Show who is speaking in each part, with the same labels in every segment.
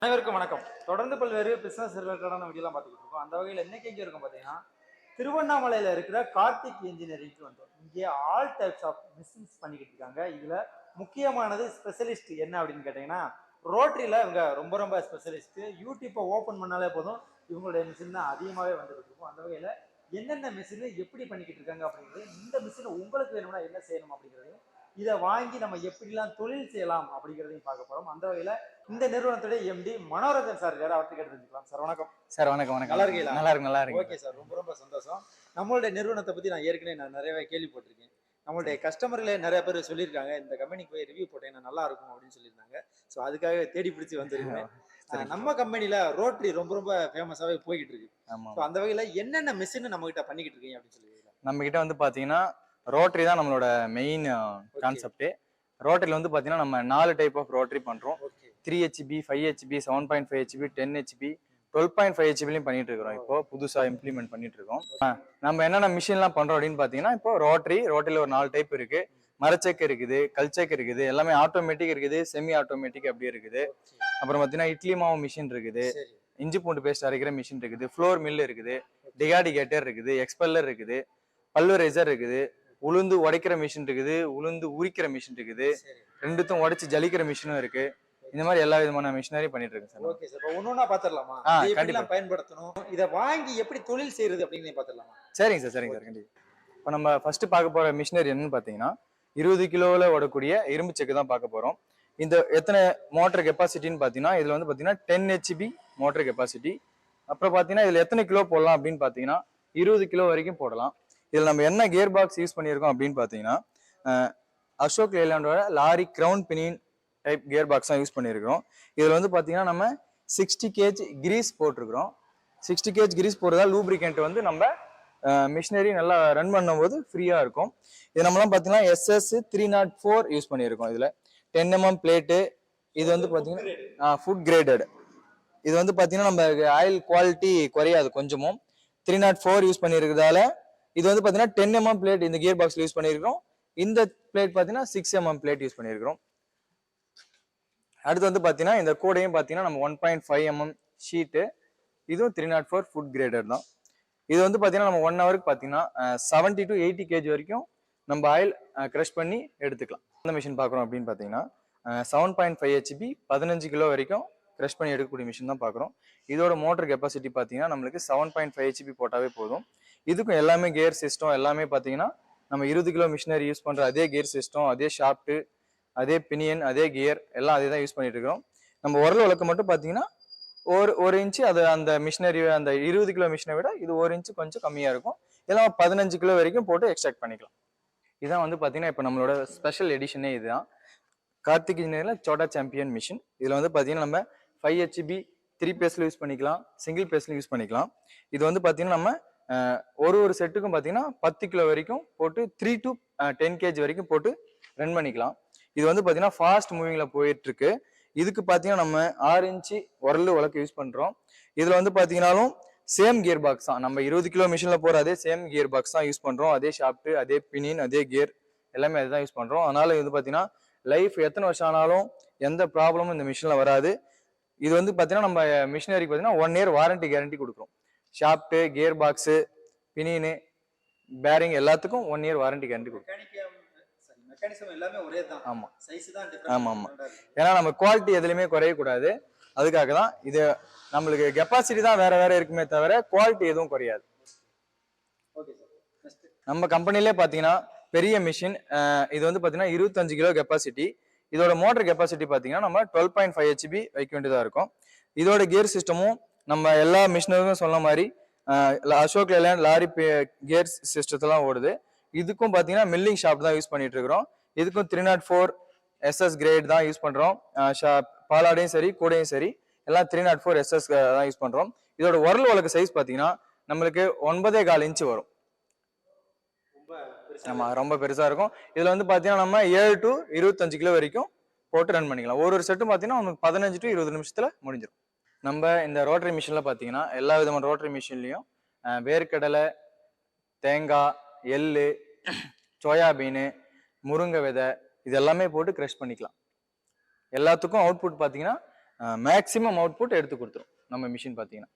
Speaker 1: அனைவருக்கும் வணக்கம். தொடர்ந்து பல்வேறு பிசினஸ் ரிலேட்டடான வீடியோலாம் பார்த்துக்கிட்டு இருக்கோம். அந்த வகையில் இன்னைக்கு எங்கே இருக்கும் பார்த்தீங்கன்னா, திருவண்ணாமலையில் இருக்கிற கார்த்திக் இன்ஜினியரிங்க்கு வந்தோம். இங்கே ஆல் டைப்ஸ் ஆஃப் மிஷின்ஸ் பண்ணிக்கிட்டு இருக்காங்க. இதில் முக்கியமானது ஸ்பெஷலிஸ்ட் என்ன அப்படின்னு கேட்டிங்கன்னா, ரோட்டரியில் இவங்க ரொம்ப ரொம்ப ஸ்பெஷலிஸ்ட்டு. யூடியூப்பை ஓப்பன் பண்ணாலே போதும் இவங்களுடைய மிஷின் தான் அதிகமாகவே வந்துட்டு இருக்கும். அந்த வகையில் என்னென்ன மிஷினு எப்படி பண்ணிக்கிட்டு இருக்காங்க அப்படிங்கிறது, இந்த மிஷினை உங்களுக்கு வேணும்னா என்ன செய்யணும் அப்படிங்கிறதையும், இதை வாங்கி நம்ம எப்படிலாம் தொழில் செய்யலாம் அப்படிங்கிறதையும் பார்க்க போகிறோம். அந்த வகையில் இந்த நிறுவனத்துடைய எம்டி மனோரஞ்சன் சார் இருக்காரு, அவர்கிட்ட கேட்டு தெரிஞ்சுக்கலாம். சார் வணக்கம்.
Speaker 2: சார் வணக்கம். வணக்கம்.
Speaker 1: நல்லா இருக்கீங்களா?
Speaker 2: நல்லா இருக்கு, நல்லா இருக்கு.
Speaker 1: ஓகே சார், ரொம்ப ரொம்ப சந்தோஷம். நம்மளுடைய நிறுவனத்தை பற்றி நான் ஏற்கனவே நிறையவே கேள்விப்பட்டிருக்கேன். நம்மளுடைய கஸ்டமர்களே நிறைய பேர் சொல்லியிருக்காங்க, இந்த கம்பெனிக்கு போய் ரிவ்யூ போட்டேன் நல்லா இருக்கும் அப்படின்னு சொல்லியிருந்தாங்க. ஸோ அதுக்காக தேடி பிடிச்சி வந்துருக்கேன். நம்ம கம்பெனியில் ரோட்டரி ரொம்ப ரொம்ப ஃபேமஸாகவே போய்கிட்டு இருக்கு. ஸோ அந்த வகையில் என்னென்ன மிஷின் நம்ம கிட்ட பண்ணிக்கிட்டு இருக்கீங்க அப்படின்னு சொல்லி.
Speaker 2: நம்ம கிட்ட வந்து பார்த்தீங்கன்னா ரோட்டரி தான் நம்மளோட மெயின் கான்செப்ட். ரோட்டரியில் வந்து பார்த்தீங்கன்னா நம்ம 4 டைப் ஆஃப் ரோட்டரி பண்ணுறோம். 3 HP, 5 HP, 7.5 HP, 10 HP, 12.5 HPலையும் பண்ணிட்டு இருக்கிறோம். இப்போ புதுசாக இம்ப்ளிமெண்ட் பண்ணிட்டு இருக்கோம். நம்ம என்னென்ன மிஷின்லாம் பண்ணுறோம் அப்படின்னு பார்த்தீங்கன்னா, இப்போ ரோட்டரியில் ஒரு 4 டைப் இருக்கு. மரச்செக்கு இருக்குது, கல்ச்செக்கு இருக்குது, எல்லாமே ஆட்டோமேட்டிக் இருக்குது, செமி ஆட்டோமேட்டிக் அப்படியே இருக்குது. அப்புறம் பார்த்தீங்கன்னா இட்லி மாவு மிஷின் இருக்குது, இஞ்சி பூண்டு பேஸ்ட் அரைக்கிற மிஷின் இருக்குது, ஃப்ளோர் மில் இருக்குது, டிகாடிகேட்டர் இருக்குது, எக்ஸ்பெல்லர் இருக்குது, பல்வரைசர் இருக்குது, உளுந்து உடைக்கிற மிஷின் இருக்குது, உளுந்து உரிக்கிற மிஷின் இருக்குது, ரெண்டுத்தும் உடைச்சு ஜலிக்கிற மிஷினும் இருக்கு. இந்த மாதிரி எல்லா விதமான மிஷினரி பண்ணிட்டு இருக்கு சார்.
Speaker 1: ஓகே சார், ஒன்னொன்னா பாத்துறலாமா? கண்டிப்பா பயன்படுத்தணும், இத வாங்கி எப்படி தொழில் செய்யறது அப்படின்னு பாத்துறலாமா?
Speaker 2: சரிங்க சார், சரிங்க சார், கண்டிப்பா. இப்போ நம்ம ஃபர்ஸ்ட் பார்க்க போற மிஷினரி என்னன்னு பாத்தீங்கன்னா 20 கிலோல ஓடக்கூடிய இரும்பு செக்கு தான் பார்க்க போறோம். இந்த எத்தனை மோட்டர் கெப்பாசிட்டின்னு பாத்தீங்கன்னா, இதுல வந்து பாத்தீங்கன்னா 10 HP மோட்டர் கெப்பாசிட்டி. அப்புறம் பாத்தீங்கன்னா இதுல எத்தனை கிலோ போடலாம் அப்படின்னு பாத்தீங்கன்னா 20 கிலோ வரைக்கும் போடலாம். இதுல நம்ம என்ன கியர் பாக்ஸ் யூஸ் பண்ணியிருக்கோம் அப்படின்னு பாத்தீங்கன்னா, அசோக் லேலாண்டோட lorry crown pinion type gear box தான் யூஸ் பண்ணியிருக்கிறோம். இதுல வந்து பாத்தீங்கன்னா நம்ம 60 kg கிரீஸ் போட்டிருக்கிறோம். 60 kg கிரீஸ் போடுறதா லூப்ரிகண்ட் வந்து நம்ம மிஷினரி நல்லா ரன் பண்ணும்போது ஃப்ரீயா இருக்கும். இது நம்மலாம் பாத்தீங்கன்னா SS 304 யூஸ் பண்ணியிருக்கோம். இதுல 10 mm பிளேட்டு. இது வந்து பாத்தீங்கன்னா ஃபுட் கிரேடட். இது வந்து பாத்தீங்கன்னா நம்ம ஆயில் குவாலிட்டி குறையாது கொஞ்சமும். 304 யூஸ் பண்ணியிருக்கிறதால இது வந்து பாத்தீங்கன்னா 10 mm பிளேட் இந்த கியர் பாக்ஸ்ல யூஸ் பண்ணியிருக்கிறோம். இந்த பிளேட் பாத்தீங்கன்னா 6 mm பிளேட் யூஸ் பண்ணியிருக்கிறோம். அடுத்து வந்து பாத்தீங்கன்னா இந்த கூடையும் பாத்தீங்கன்னா நம்ம 1.5 mm ஷீட்டு. இதுவும் 304 ஃபுட் கிரேடட் தான். இது வந்து பாத்தீங்கன்னா நம்ம 1 ஹவருக்கு பாத்தீங்கன்னா 70 to 80 kg வரைக்கும் நம்ம ஆயில் கிரஷ் பண்ணி எடுத்துக்கலாம். இந்த மிஷின் பாக்குறோம் அப்படின்னு பாத்தீங்கன்னா 7.5 HP 15 கிலோ வரைக்கும் கிரஷ் பண்ணி எடுக்கக்கூடிய மிஷின் தான் பாக்குறோம். இதோட மோட்டர் கெப்பாசிட்டி பாத்தீங்கன்னா நம்மளுக்கு 7.5 HP போட்டாவே போதும். இதுக்கும் எல்லாமே கியர் சிஸ்டம் எல்லாமே பாத்தீங்கன்னா நம்ம 20 கிலோ மிஷினரி யூஸ் பண்ற அதே கியர் சிஸ்டம், அதே ஷாப்ட், அதே பினியன், அதே கியர் எல்லாம் அதே தான் யூஸ் பண்ணிட்டு இருக்கிறோம். நம்ம உரல் வழக்கு மட்டும் பாத்தீங்கன்னா ஒரு இன்ச்சு அது அந்த மிஷினரி அந்த 20 கிலோ மிஷினை விட இது 1 இன்ச்சு கொஞ்சம் கம்மியா இருக்கும். இதெல்லாம் 15 கிலோ வரைக்கும் போட்டு எக்ஸ்ட்ராக்ட் பண்ணிக்கலாம். இதான் வந்து பாத்தீங்கன்னா இப்போ நம்மளோட ஸ்பெஷல் எடிஷனே இதுதான். கார்த்திக் இன்ஜினியரிங்ல சோட்டா சாம்பியன் மிஷின். இதுல வந்து பாத்தீங்கன்னா நம்ம 5 HB 3 பேஸ்ல யூஸ் பண்ணிக்கலாம், சிங்கிள் பேஸ்ல யூஸ் பண்ணிக்கலாம். இது வந்து பாத்தீங்கன்னா நம்ம ஒரு செட்டுக்கும் பாத்தீங்கன்னா 10 கிலோ வரைக்கும் போட்டு 3 to 10 kg வரைக்கும் போட்டு ரன் பண்ணிக்கலாம். இது வந்து பாத்தீங்கன்னா ஃபாஸ்ட் மூவிங்ல போயிட்டு இருக்கு. இதுக்கு பாத்தீங்கன்னா நம்ம 6 இன்ச்சு உரல் வழக்கு யூஸ் பண்றோம். இதுல வந்து பாத்தீங்கன்னாலும் சேம் கியர் பாக்ஸ் தான். நம்ம 20 கிலோ மிஷின்ல போற அதே சேம் கியர் பாக்ஸ் தான் யூஸ் பண்றோம். அதே ஷாப்ட், அதே பினின், அதே கியர் எல்லாமே அதுதான் யூஸ் பண்றோம். அதனால இது பாத்தீங்கன்னா லைஃப் எத்தனை வருஷம் ஆனாலும் எந்த ப்ராப்ளமும் இந்த மிஷின்ல வராது. இது வந்து பாத்தீங்கன்னா நம்ம மிஷினரிக்கு பாத்தீங்கன்னா 1 year வாரண்டி கேரண்டி கொடுக்குறோம். ஷாப்ட், கியர் பாக்ஸ், பினின், பேரிங் எல்லாத்துக்கும் 1 year வாரண்டி கேரண்டி கொடுக்குறோம்.
Speaker 1: எல்லாமே ஒரே தான்.
Speaker 2: ஆமா,
Speaker 1: சைஸ் தான் டிஃபரண்ட்.
Speaker 2: ஆமா. ஏன்னா நம்ம குவாலிட்டி எதுலயுமே குறைய கூடாது. அதுக்காக தான் இது. நம்மளுக்கு கெப்பாசிட்டி தான் வேற வேற இருக்குமே தவிர குவாலிட்டி எதுவும் குறையாது. நம்ம கம்பெனிலே பாத்தீங்கன்னா பெரிய மிஷின் இது வந்து பாத்தீங்கன்னா 25 கிலோ கெப்பாசிட்டி. இதோட மோட்டர் கெப்பாசிட்டி பாத்தீங்கன்னா நம்ம 12.5 HP வைக்க வேண்டியதா இருக்கும். இதோட கியர் சிஸ்டமும் நம்ம எல்லா மிஷினருக்கும் சொன்ன மாதிரி அசோக் லேலாண்ட் லாரி கியர் சிஸ்டத்தெல்லாம் ஓடுது. இதுக்கும் பாத்தீங்கன்னா மில்லிங் ஷாப் தான் யூஸ் பண்ணிட்டு இருக்கிறோம். இதுக்கும் 304 SS கிரேட் தான் யூஸ் பண்றோம். பாலாடையும் சரி கூடையும் சரி எல்லாம் 304 SS தான் யூஸ் பண்றோம். இதோட உரல் வழக்கு சைஸ் பாத்தீங்கன்னா நம்மளுக்கு 9.25 இன்ச்சு வரும். ஆமா, ரொம்ப பெருசா இருக்கும். இதுல வந்து பாத்தீங்கன்னா நம்ம 7 to 25 கிலோ வரைக்கும் போட்டு ரன் பண்ணிக்கலாம். ஒரு செட்டும் பாத்தீங்கன்னா 15 to 20 நிமிஷத்துல முடிஞ்சிடும். நம்ம இந்த ரோட்டரி மிஷின்ல பாத்தீங்கன்னா எல்லா விதமான ரோட்டரி மிஷின்லயும் வேர்க்கடலை, தேங்காய், எள்ளு, சோயாபீனு, முருங்கை விதை இது எல்லாமே போட்டு கிரஷ் பண்ணிக்கலாம். எல்லாத்துக்கும் அவுட்புட் பாத்தீங்கன்னா மேக்ஸிமம் அவுட்புட் எடுத்து கொடுத்துரும் நம்ம மிஷின் பார்த்தீங்கன்னா.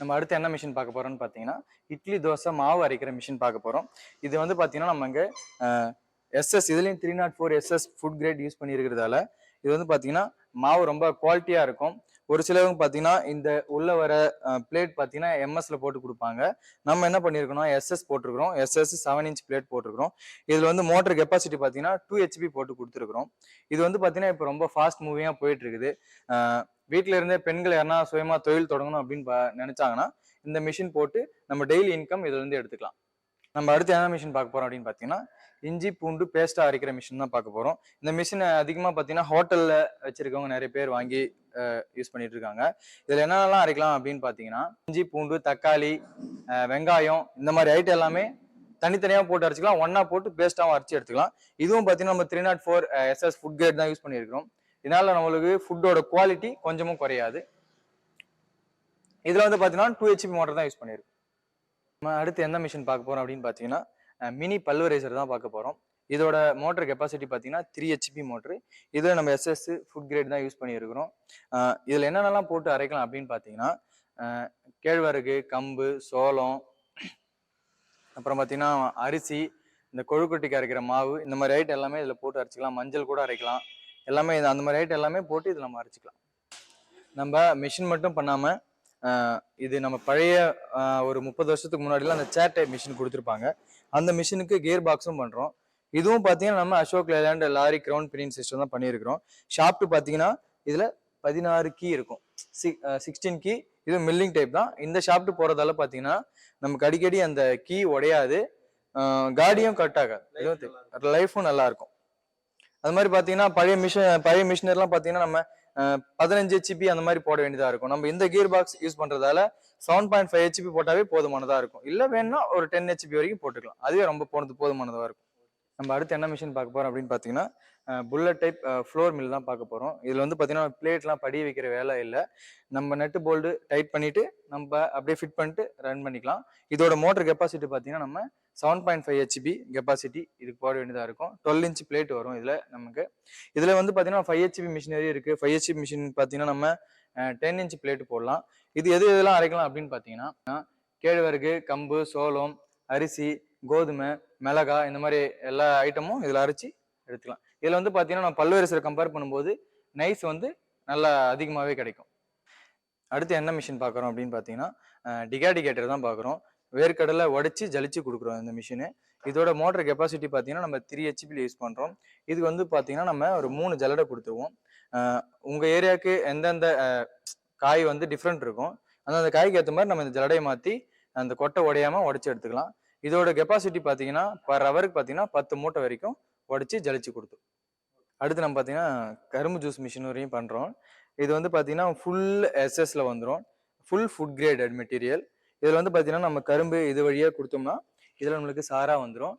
Speaker 2: நம்ம அடுத்து என்ன மிஷின் பார்க்க போறோம்னு பார்த்தீங்கன்னா இட்லி தோசை மாவு அரைக்கிற மிஷின் பார்க்க போறோம். இது வந்து பார்த்தீங்கன்னா நம்ம இங்கே எஸ்எஸ் இதுலேயும் 304 எஸ்எஸ் ஃபுட் கிரேட் யூஸ் பண்ணியிருக்கிறதால இது வந்து பார்த்தீங்கன்னா மாவு ரொம்ப குவாலிட்டியாக இருக்கும். ஒரு சிலவங்க பார்த்தீங்கன்னா இந்த உள்ள வர பிளேட் பார்த்தீங்கன்னா எம்எஸ்ல போட்டு கொடுப்பாங்க. நம்ம என்ன பண்ணியிருக்கோம்னா எஸ்எஸ் போட்டிருக்கிறோம். எஸ்எஸ் 7 இன்ச் பிளேட் போட்டிருக்கிறோம். இதில் வந்து மோட்டர் கெப்பாசிட்டி பார்த்தீங்கன்னா 2 HP போட்டு கொடுத்துருக்குறோம். இது வந்து பார்த்தீங்கன்னா இப்போ ரொம்ப ஃபாஸ்ட் மூவிங்காக போயிட்டு இருக்குது. வீட்டில இருந்தே பெண்கள் யாருன்னா சுயமா தொழில் தொடங்கணும் அப்படின்னு நினைச்சாங்கன்னா இந்த மிஷின் போட்டு நம்ம டெய்லி இன்கம் இதுல இருந்து எடுத்துக்கலாம். நம்ம அடுத்து என்ன மிஷின் பார்க்க போறோம் அப்படின்னு பார்த்தீங்கன்னா இஞ்சி பூண்டு பேஸ்டா அரைக்கிற மிஷின் தான் பார்க்க போறோம். இந்த மிஷின் அதிகமாக பார்த்தீங்கன்னா ஹோட்டல்ல வச்சிருக்கவங்க நிறைய பேர் வாங்கி யூஸ் பண்ணிட்டு இருக்காங்க. இதுல என்னென்னலாம் அரைக்கலாம் அப்படின்னு பார்த்தீங்கன்னா இஞ்சி பூண்டு தக்காளி வெங்காயம் இந்த மாதிரி ஐட்டம் எல்லாமே தனித்தனியாக போட்டு அரைச்சிக்கலாம். ஒன்னா போட்டு பேஸ்டாவும் அரைச்சி எடுத்துக்கலாம். இதுவும் பார்த்தீங்கன்னா நம்ம 304 SS ஃபுட் கிரேட் தான் யூஸ் பண்ணியிருக்கிறோம். இதனால நம்மளுக்கு ஃபுட்டோட குவாலிட்டி கொஞ்சமும் குறையாது. இதுல வந்து பார்த்தீங்கன்னா 2 HP மோட்டர் தான் யூஸ் பண்ணியிருக்கோம். நம்ம அடுத்து எந்த மிஷின் பார்க்க போறோம் அப்படின்னு பார்த்தீங்கன்னா மினி பல்வரைசர் தான் பார்க்க போறோம். இதோட மோட்டர் கெப்பாசிட்டி பார்த்தீங்கன்னா 3 HP மோட்டர். இதில் நம்ம SS ஃபுட் கிரேட் தான் யூஸ் பண்ணியிருக்கிறோம். இதில் என்னென்னலாம் போட்டு அரைக்கலாம் அப்படின்னு பார்த்தீங்கன்னா கேழ்வரகு, கம்பு, சோளம், அப்புறம் பார்த்தீங்கன்னா அரிசி, இந்த கொழுக்கட்டைக்கு அரைக்கிற மாவு, இந்த மாதிரி ஐட்டம் எல்லாமே இதில் போட்டு அரைச்சிக்கலாம். மஞ்சள் கூட அரைக்கலாம். எல்லாமே அந்த மாதிரி ஐட்டம் எல்லாமே போட்டு இதில் நம்ம அரைச்சிக்கலாம். நம்ம மிஷின் மட்டும் பண்ணாமல் இது நம்ம பழைய ஒரு 30 வருஷத்துக்கு முன்னாடிலாம் அந்த சேர் டைப் மிஷின் கொடுத்துருப்பாங்க. அந்த மிஷினுக்கு கியர் பாக்ஸும் பண்ணுறோம். இதுவும் பார்த்தீங்கன்னா நம்ம Ashok Leyland lorry ground print system தான் பண்ணியிருக்கிறோம். ஷாப்ட் பார்த்தீங்கன்னா இதில் 16 கீ இருக்கும். 16 கீ. இது மில்லிங் டைப் தான். இந்த ஷாப்ட் போகிறதால பார்த்தீங்கன்னா நமக்கு அடிக்கடி அந்த கீ உடையாது, காடியும் கட் ஆகாது, லைஃபும் நல்லா இருக்கும். அது மாதிரி பார்த்தீங்கன்னா பழைய மிஷினர்லாம் பார்த்தீங்கன்னா நம்ம 15 HP அந்த மாதிரி போட வேண்டியதா இருக்கும். நம்ம இந்த கியர் பாக்ஸ் யூஸ் பண்றதால 7.5 HP போட்டாவே போதுமானதா இருக்கும். இல்ல வேணும்னா ஒரு 10 HP வரைக்கும் போட்டுக்கலாம். அதுவே ரொம்ப போதுமானதா இருக்கும். நம்ம அடுத்து என்ன மிஷின் பார்க்க போறோம் அப்படின்னு பார்த்தீங்கன்னா புல்லட் டைப் ஃப்ளோர் மில் தான் பார்க்க போறோம். இதுல வந்து பார்த்தீங்கன்னா பிளேட்லாம் படி வைக்கிற வேலை இல்லை. நம்ம நட்டு போல்டு டைட் பண்ணிட்டு நம்ம அப்படியே ஃபிட் பண்ணிட்டு ரன் பண்ணிக்கலாம். இதோட மோட்டர் கெப்பாசிட்டி பார்த்தீங்கன்னா நம்ம 7.5 HP கெப்பாசிட்டி இதுக்கு போட வேண்டியதா இருக்கும். 12 இன்ச் பிளேட் வரும் இதுல நமக்கு. இதுல வந்து பார்த்தீங்கன்னா 5 HP மிஷினரி இருக்கு. 5 HP மிஷின் பார்த்தீங்கன்னா நம்ம 10 இன்ச் பிளேட் போடலாம். இது எதெல்லாம் அரைக்கலாம் அப்படின்னு பார்த்தீங்கன்னா கேழ்வரகு, கம்பு, சோளம், அரிசி, கோதுமை, மிளகா இந்த மாதிரி எல்லா ஐட்டமும் இதில் அரைச்சி எடுத்துக்கலாம். இதில் வந்து பார்த்தீங்கன்னா நம்ம பல்வேறு கம்பேர் பண்ணும்போது நைஸ் வந்து நல்லா அதிகமாகவே கிடைக்கும். அடுத்து என்ன மிஷின் பார்க்குறோம் அப்படின்னு பார்த்தீங்கன்னா டிகாடிகேட்டர் தான் பார்க்குறோம். வேர்க்கடலை உடைச்சி ஜலிச்சு கொடுக்குறோம் இந்த மிஷினு. இதோட மோட்டர் கெப்பாசிட்டி பார்த்தீங்கன்னா நம்ம 3 HP யூஸ் பண்ணுறோம். இதுக்கு வந்து பார்த்தீங்கன்னா நம்ம ஒரு 3 ஜல்லடை கொடுத்துருவோம். உங்கள் ஏரியாவுக்கு எந்தெந்த காய் வந்து டிஃப்ரெண்ட் இருக்கும், அந்தந்த காய்க்கு ஏற்ற மாதிரி நம்ம இந்த ஜல்லடையை மாற்றி அந்த கொட்டை உடையாமல் உடச்சி எடுத்துக்கலாம். இதோட கெப்பாசிட்டி பார்த்தீங்கன்னா பர் ஹவருக்கு பார்த்தீங்கன்னா 10 மூட்டை வரைக்கும் உடச்சி ஜலிச்சு கொடுத்துரும். அடுத்து நம்ம பார்த்தீங்கன்னா கரும்பு ஜூஸ் மிஷின் வரையும் பண்ணுறோம். இது வந்து பார்த்தீங்கன்னா ஃபுல் SS வந்துடும். Full food graded material. இதில் வந்து பார்த்தீங்கன்னா நம்ம கரும்பு இது வழியாக கொடுத்தோம்னா இதில் நம்மளுக்கு சாரா வந்துடும்.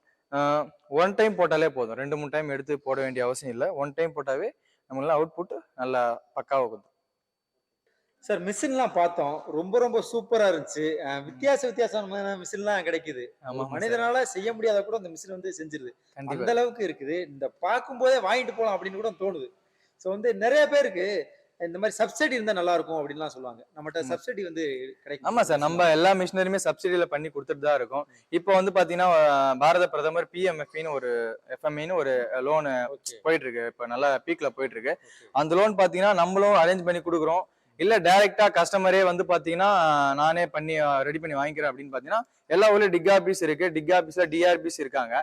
Speaker 2: 1 டைம் போட்டாலே போதும். 2-3 டைம் எடுத்து போட வேண்டிய அவசியம் இல்லை. 1 டைம் போட்டாவே நம்மளால அவுட்புட் நல்லா பக்காவாக கொடுக்கும்.
Speaker 1: சார் மிஷின்லாம் பார்த்தோம், ரொம்ப ரொம்ப சூப்பரா இருந்துச்சு. வித்தியாசமான மிஷின்லாம் கிடைக்குது. மனிதனால செய்ய முடியாத கூட அந்த மிஷின் வந்து செஞ்சிருது. அந்த அளவுக்கு இருக்குது. இந்த பார்க்கும்போதே வாங்கிட்டு போலாம் அப்படின்னு கூட தோணுது. ஸோ வந்து நிறைய பேருக்கு இந்த மாதிரி சப்சிடி இருந்தா நல்லா இருக்கும் அப்படின்லாம் சொல்லுவாங்க. நம்மகிட்ட சப்சிடி வந்து கிடைக்கும்.
Speaker 2: ஆமா சார், நம்ம எல்லா மிஷினரியுமே சப்சிடியில பண்ணி கொடுத்துட்டு தான் இருக்கோம். இப்போ வந்து பாத்தீங்கன்னா பாரத பிரதமர் PMFன்னு ஒரு FMEன்னு ஒரு லோன் போயிட்டு இருக்கு. இப்ப நல்லா பீக்ல போயிட்டு இருக்கு. அந்த லோன் பாத்தீங்கன்னா நம்மளும் அரேஞ்ச் பண்ணி கொடுக்குறோம். இல்ல டைரக்டா கஸ்டமரே வந்து பாத்தீங்கன்னா நானே பண்ணி ரெடி பண்ணி வாங்கிக்கிறேன் அப்படின்னு பாத்தீங்கன்னா எல்லா ஊர்லயும் டிக் ஆபீஸ் இருக்கு. டிக் ஆபீஸ்ல DRBs இருக்காங்க.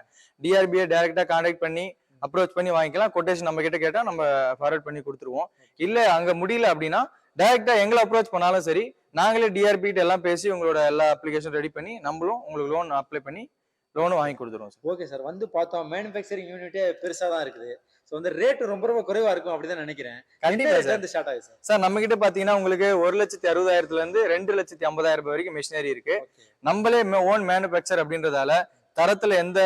Speaker 2: DRBயை டைரக்டா கான்டாக்ட் பண்ணி அப்ரோச் பண்ணி வாங்கிக்கலாம். கொட்டேஷன் நம்ம கிட்ட கேட்டா நம்ம ஃபார்வர்ட் பண்ணி கொடுத்துருவோம். இல்ல அங்க முடியல அப்படின்னா டைரக்டா எங்களை அப்ரோச் பண்ணாலும் சரி, நாங்களே DRB கிட்ட எல்லாம் பேசி உங்களோட எல்லா அப்ளிகேஷன் ரெடி பண்ணி நம்மளும் உங்களுக்கு லோன் அப்ளை பண்ணி லோனும் வாங்கி கொடுத்துருவோம் சார்.
Speaker 1: ஓகே சார், வந்து பார்த்தோம் மேனுஃபேக்சரிங் யூனிட்டே பெருசா தான் இருக்குது. ஸோ வந்து ரேட் ரொம்ப ரொம்ப குறைவா இருக்கும் அப்படிதான் நினைக்கிறேன்.
Speaker 2: கண்டிப்பா ஸ்டார்ட் ஆகுது சார். நம்ம கிட்ட பாத்தீங்கன்னா உங்களுக்கு 1,60,000 இருந்து 2,50,000 வரைக்கும் மிஷினரி இருக்கு. நம்மளே ஓன் மேனுஃபேக்சர் அப்படின்றதால தரத்துல எந்த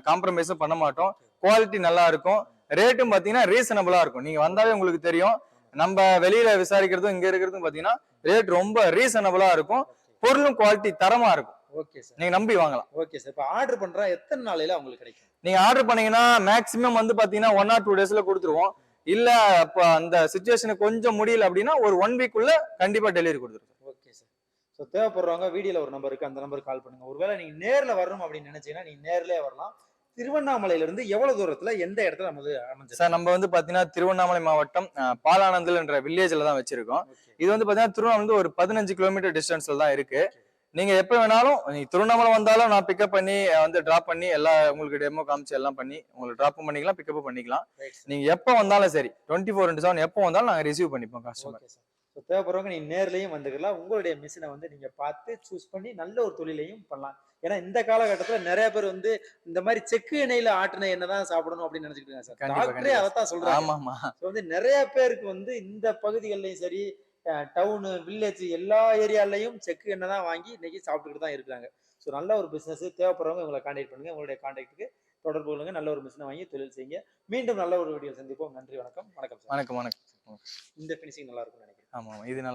Speaker 2: காம்ப்ரமைஸும் பண்ண மாட்டோம். குவாலிட்டி நல்லா இருக்கும். ரேட்டும் பாத்தீங்கன்னா ரீசனபிளா இருக்கும். நீங்க வந்தாவே உங்களுக்கு தெரியும். நம்ம வெளியில விசாரிக்கிறதும் இங்க இருக்கிறதும் பாத்தீங்கன்னா ரேட் ரொம்ப ரீசனபிளா இருக்கும். பொருளும் குவாலிட்டி தரமா இருக்கும்.
Speaker 1: ஓகே சார்,
Speaker 2: நீங்க நம்பி வாங்கலாம்.
Speaker 1: ஓகே சார், இப்போ ஆர்டர் பண்றா எத்தனை நாளையில உங்களுக்கு கிடைக்கும்?
Speaker 2: நீங்க ஆர்டர் பண்ணீங்கன்னா மேக்ஸிமம் வந்து பாத்தீங்கன்னா 1 or 2 daysல கொடுத்துருவோம். இல்ல அப்ப அந்த சுச்சுவேஷன் கொஞ்சம் முடியல அப்படின்னா ஒரு 1 வீக்குள்ள கண்டிப்பா டெலிவரி கொடுத்துருவோம்.
Speaker 1: Okay sir. ஸோ தேவைப்படுறவங்க வீடியோல ஒரு நம்பர் இருக்கு, அந்த நம்பருக்கு கால் பண்ணுங்க. ஒருவேளை நீங்க நேர்ல வரணும் அப்படின்னு நினைச்சீங்கன்னா நீங்க நேர்லயே வரலாம். திருவண்ணாமலையில இருந்து எவ்வளவு தூரத்துல எந்த இடத்துல நம்ம அமைஞ்சிருக்கு?
Speaker 2: சார் நம்ம வந்து பாத்தீங்கன்னா திருவண்ணாமலை மாவட்டம் பாலானந்தல் என்ற வில்லேஜ்ல தான் வச்சிருக்கோம். இது வந்து பாத்தீங்கன்னா திருவண்ணாமலை ஒரு 15 கிலோமீட்டர் டிஸ்டன்ஸ்ல தான் இருக்கு. நீங்க எப்ப வேணாலும் நீங்க திருவண்ணாமலை வந்தாலும் நான் பிக்கப் பண்ணி வந்து டிராப் பண்ணி எல்லா உங்களுக்கு டெமோ காமிச்சு எல்லாம் பண்ணி உங்களுக்கு டிராப்பும் பண்ணிக்கலாம், பிக்கப்பும் பண்ணிக்கலாம். நீங்க எப்ப வந்தாலும் சரி 24/7 எப்போ வந்தாலும் நாங்க ரிசீவ் பண்ணிப்போம் கஸ்டமர்.
Speaker 1: Okay sir. ஸோ தேவைப்படுறவங்க நீங்க நேர்லயும் வந்துக்கலாம். உங்களுடைய மிஷினை வந்து நீங்க பார்த்து சூஸ் பண்ணி நல்ல ஒரு தொழிலையும் பண்ணலாம். ஏன்னா இந்த காலகட்டத்துல நிறைய பேர் வந்து இந்த மாதிரி செக்கு எண்ணெயில ஆட்டின எண்ணெய் தான் சாப்பிடணும் அப்படின்னு நினைச்சிட்டு இருக்காங்க சார்.
Speaker 2: கண்டிப்பா,
Speaker 1: டாக்டரே
Speaker 2: கண்டிப்பா.
Speaker 1: அதைத்தான் சொல்றாங்க.
Speaker 2: ஆமாமா.
Speaker 1: ஸோ வந்து நிறைய பேருக்கு வந்து இந்த பகுதிகள்லயும் சரி, டவுனு, வில்லேஜ் எல்லா ஏரியாலையும் செக்கு எண்ணெய் தான் வாங்கி இன்னைக்கு சாப்பிட்டுக்கிட்டு தான் இருக்கிறாங்க. ஸோ நல்ல ஒரு பிசினஸ். தேவைப்படுறவங்க உங்களை கான்டாக்ட் பண்ணுங்க. உங்களுடைய கான்டாக்ட்டுக்கு தொடர்பு கொள்ளுங்க. நல்ல ஒரு மிஷினை வாங்கி தொழில் செய்யுங்க. மீண்டும் நல்ல ஒரு வீடியோ சந்திப்போம். நன்றி, வணக்கம். வணக்கம் சார்.
Speaker 2: வணக்கம், வணக்கம்.
Speaker 1: இந்த ஃபினிஷிங் நல்லா இருக்கும்னு நினைக்கிறேன்.
Speaker 2: ஆமா, இது நல்லா